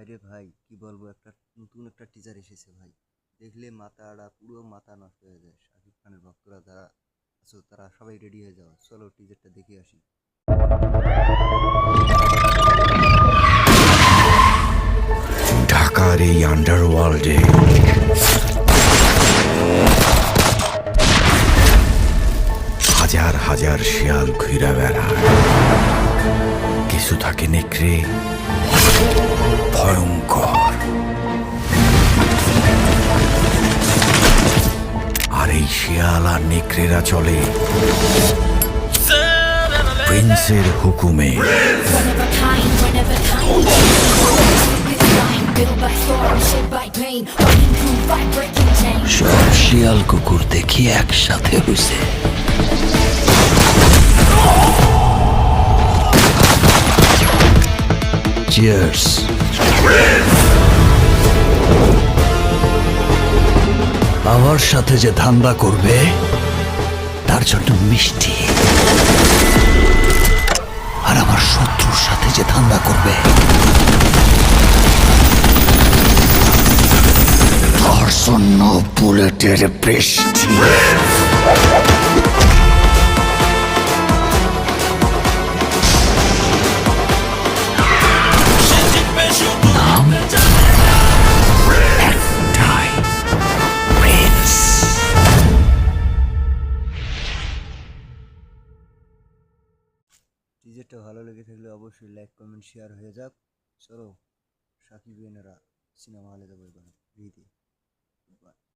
ভাইরে ভাই, কি বলবো, একটা নতুন একটা টিজার এসেছে ভাই। দেখলে মাথাটা পুরো মাথা নষ্ট হয়ে যায়। শাকিব খানের ভক্তরা যারা আছো তারা সবাই রেডি হয়ে যাও, চলো টিজারটা দেখে আসি। ঢাকার এই আন্ডারওয়ার্ল্ডে হাজার হাজার শিয়াল ঘুরে বেড়ায়। কিছু থাকে নেকড়ে, ভয়ঙ্কর। আর এই শিয়াল আর নেকড়েরা চলে প্রিন্সের হুকুমে। সব শিয়াল কুকুর দেখি একসাথে হইছে। চিয়ার্স। আমার সাথে যে ধান্দা করবে তার জন্য মিষ্টি, আর আমার শত্রুর সাথে যে ধান্দা করবে তার জন্য বুলেটের বৃষ্টি। নাম একটাই, প্রিন্স। টিজারটা ভালো লেগে থাকলে অবশ্যই লাইক কমেন্ট শেয়ার হয়ে যাক। চলো শাকিব সিনেমা হলে যাবো এবার।